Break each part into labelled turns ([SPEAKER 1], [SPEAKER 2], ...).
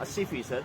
[SPEAKER 1] 80%।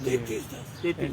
[SPEAKER 1] 3310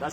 [SPEAKER 1] 10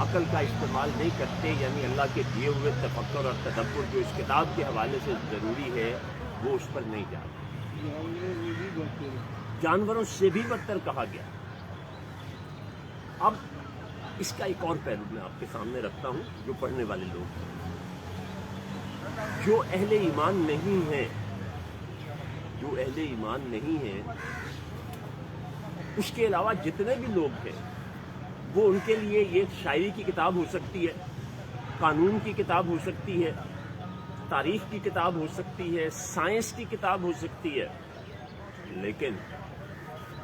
[SPEAKER 1] عقل کا استعمال نہیں کرتے، یعنی اللہ کے دیے ہوئے تفکر اور تدبر جو اس کتاب کے حوالے سے ضروری ہے وہ اس پر نہیں جاتے۔ جانوروں سے بھی بدتر کہا گیا۔ اب اس کا ایک اور پہلو میں آپ کے سامنے رکھتا ہوں، جو پڑھنے والے لوگ ہیں، جو اہل ایمان نہیں ہیں، جو اہل ایمان نہیں ہیں، اس کے علاوہ جتنے بھی لوگ ہیں، وہ ان کے لیے یہ شاعری کی کتاب ہو سکتی ہے، قانون کی کتاب ہو سکتی ہے، تاریخ کی کتاب ہو سکتی ہے، سائنس کی کتاب ہو سکتی ہے، لیکن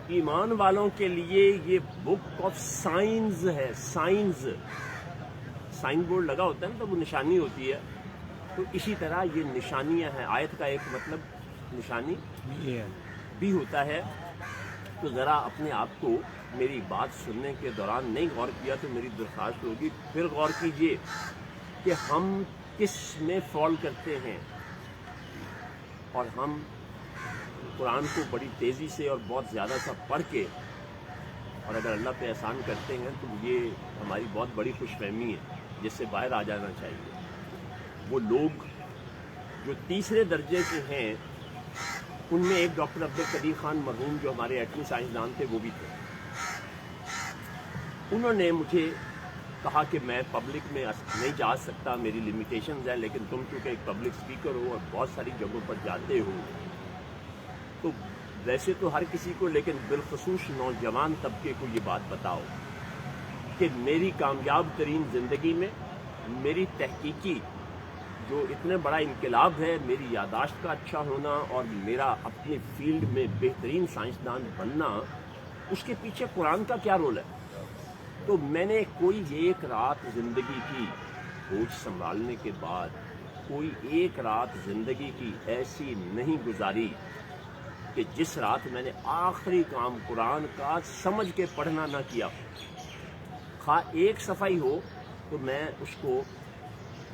[SPEAKER 1] ایمان والوں کے لیے یہ بک آف سائنز ہے۔ سائنز، سائن بورڈ لگا ہوتا ہے نا، تو وہ نشانی ہوتی ہے، تو اسی طرح یہ نشانیاں ہیں۔ آیت کا ایک مطلب نشانی بھی ہوتا ہے۔ تو ذرا اپنے آپ کو میری بات سننے کے دوران نہیں غور کیا تو میری درخواست ہوگی پھر غور کیجئے کہ ہم کس میں فال کرتے ہیں، اور ہم قرآن کو بڑی تیزی سے اور بہت زیادہ سا پڑھ کے، اور اگر اللہ پہ احسان کرتے ہیں تو یہ ہماری بہت بڑی خوش فہمی ہے جس سے باہر آ جانا چاہیے۔ وہ لوگ جو تیسرے درجے کے ہیں، ان میں ایک ڈاکٹر عبدالقدیر خان مرحوم جو ہمارے ایٹمی سائنسدان تھے وہ بھی تھے۔ انہوں نے مجھے کہا کہ میں پبلک میں نہیں جا سکتا، میری لمیٹیشنز ہیں، لیکن تم چونکہ ایک پبلک اسپیکر ہو اور بہت ساری جگہوں پر جاتے ہو، تو ویسے تو ہر کسی کو، لیکن بالخصوص نوجوان طبقے کو یہ بات بتاؤ کہ میری کامیاب ترین زندگی میں میری تحقیقی جو اتنے بڑا انقلاب ہے، میری یادداشت کا اچھا ہونا اور میرا اپنی فیلڈ میں بہترین سائنسدان بننا، اس کے پیچھے قرآن کا کیا رول ہے؟ تو میں نے کوئی ایک رات زندگی کی ہوش سنبھالنے کے بعد کوئی ایک رات زندگی کی ایسی نہیں گزاری کہ جس رات میں نے آخری کام قرآن کا سمجھ کے پڑھنا نہ کیا ہو۔ خواہ ایک صفحہ ہی ہو تو میں اس کو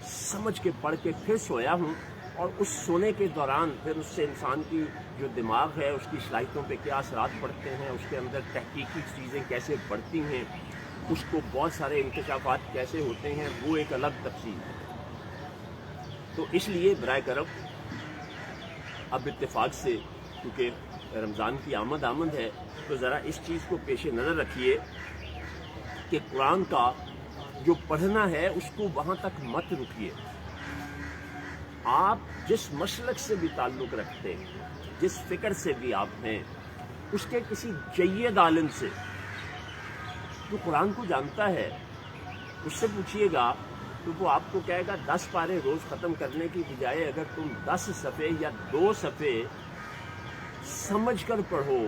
[SPEAKER 1] سمجھ کے پڑھ کے پھر سویا ہوں، اور اس سونے کے دوران پھر اس سے انسان کی جو دماغ ہے اس کی صلاحیتوں پہ کیا اثرات پڑتے ہیں، اس کے اندر تحقیقی چیزیں کیسے بڑھتی ہیں، اس کو بہت سارے انکشافات کیسے ہوتے ہیں، وہ ایک الگ تفصیل ہے۔ تو اس لیے برائے کرم اب اتفاق سے، کیونکہ رمضان کی آمد ہے، تو ذرا اس چیز کو پیش نظر رکھیے کہ قرآن کا جو پڑھنا ہے اس کو وہاں تک مت رکیے۔ آپ جس مسلک سے بھی تعلق رکھتے ہیں، جس فکر سے بھی آپ ہیں، اس کے کسی جید عالم سے جو قرآن کو جانتا ہے، اس سے پوچھیے گا تو وہ آپ کو کہے گا 10 پارے روز ختم کرنے کی بجائے اگر تم 10 صفحے یا 2 صفحے سمجھ کر پڑھو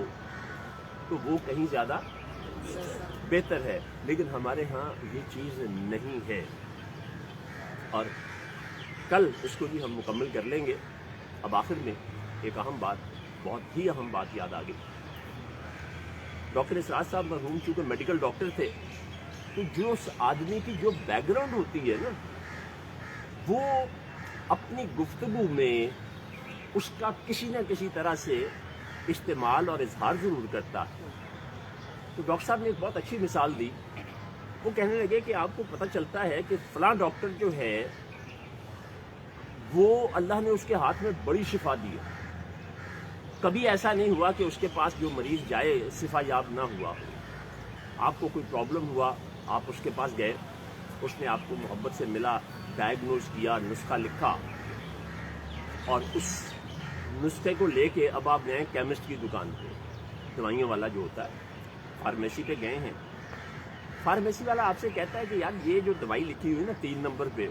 [SPEAKER 1] تو وہ کہیں زیادہ بہتر ہے، لیکن ہمارے ہاں یہ چیز نہیں ہے۔ اور کل اس کو بھی ہم مکمل کر لیں گے۔ اب آخر میں ایک اہم بات، بہت ہی اہم بات یاد آ گئی۔ ڈاکٹر اسرار صاحب مرحوم چونکہ میڈیکل ڈاکٹر تھے، تو جو اس آدمی کی جو بیک گراؤنڈ ہوتی ہے نا، وہ اپنی گفتگو میں اس کا کسی نہ کسی طرح سے استعمال اور اظہار ضرور کرتا ہے۔ تو ڈاکٹر صاحب نے ایک بہت اچھی مثال دی۔ وہ کہنے لگے کہ آپ کو پتہ چلتا ہے کہ فلاں ڈاکٹر جو ہے وہ اللہ نے اس کے ہاتھ میں بڑی شفا دی ہے، کبھی ایسا نہیں ہوا کہ اس کے پاس جو مریض جائے شفا یاب نہ ہوا ہو۔ آپ کو کوئی پرابلم ہوا، آپ اس کے پاس گئے، اس نے آپ کو محبت سے ملا، ڈائیگنوز کیا، نسخہ لکھا، اور اس نسخے کو لے کے اب آپ گئے کیمسٹ کی دکان پہ، دوائیوں والا جو ہوتا ہے، فارمیسی پہ گئے ہیں۔ فارمیسی والا آپ سے کہتا ہے کہ یار یہ جو دوائی لکھی ہوئی نا 3 نمبر پہ،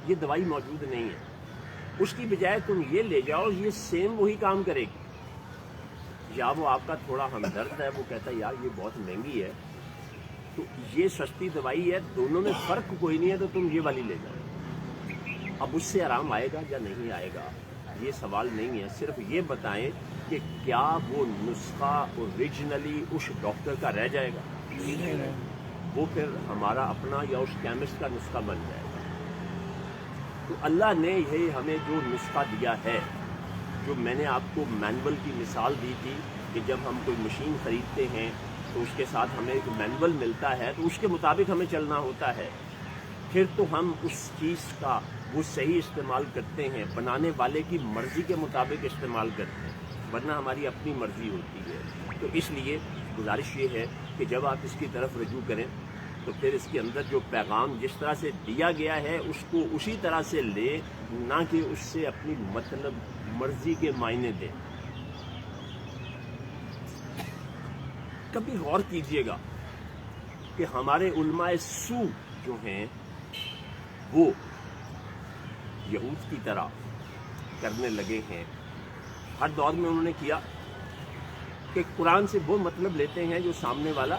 [SPEAKER 1] یہ دوائی موجود نہیں ہے، اس کی بجائے تم یہ لے جاؤ، یہ سیم وہی کام کرے گی۔ یا وہ آپ کا تھوڑا ہمدرد ہے، وہ کہتا ہے یار یہ بہت مہنگی ہے، تو یہ سستی دوائی ہے، دونوں میں فرق کوئی نہیں ہے، تو تم یہ والی لے جاؤ۔ اب اس سے آرام آئے گا یا نہیں آئے گا یہ سوال نہیں ہے، صرف یہ بتائیں کہ کیا وہ نسخہ اوریجنلی اس ڈاکٹر کا رہ جائے گا، وہ پھر ہمارا اپنا یا اس کیمسٹ کا نسخہ بن جائے گا۔ تو اللہ نے یہ ہمیں جو نسخہ دیا ہے، جو میں نے آپ کو مینول کی مثال دی تھی کہ جب ہم کوئی مشین خریدتے ہیں تو اس کے ساتھ ہمیں ایک مینول ملتا ہے تو اس کے مطابق ہمیں چلنا ہوتا ہے. پھر تو ہم اس چیز کا وہ صحیح استعمال کرتے ہیں، بنانے والے کی مرضی کے مطابق استعمال کرتے ہیں، ورنہ ہماری اپنی مرضی ہوتی ہے. تو اس لیے گزارش یہ ہے کہ جب آپ اس کی طرف رجوع کریں تو پھر اس کے اندر جو پیغام جس طرح سے دیا گیا ہے اس کو اسی طرح سے لیں، نہ کہ اس سے اپنی مطلب مرضی کے معنی دیں. کبھی غور کیجئے گا کہ ہمارے علماء سو جو ہیں وہ یہود کی طرح کرنے لگے ہیں. ہر دور میں انہوں نے کیا کہ قرآن سے وہ مطلب لیتے ہیں جو سامنے والا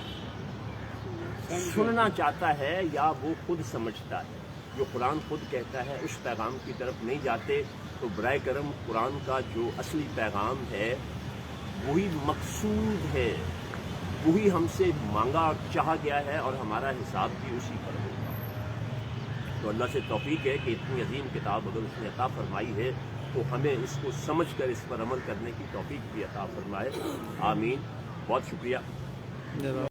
[SPEAKER 1] سننا چاہتا ہے یا وہ خود سمجھتا ہے. جو قرآن خود کہتا ہے اس پیغام کی طرف نہیں جاتے. تو برائے کرم قرآن کا جو اصلی پیغام ہے وہی مقصود ہے، وہی ہم سے مانگا چاہا گیا ہے اور ہمارا حساب بھی اسی پر ہوگا. تو اللہ سے توفیق ہے کہ اتنی عظیم کتاب اگر اس نے عطا فرمائی ہے تو ہمیں اس کو سمجھ کر اس پر عمل کرنے کی توفیق بھی عطا فرمائے. آمین. بہت شکریہ.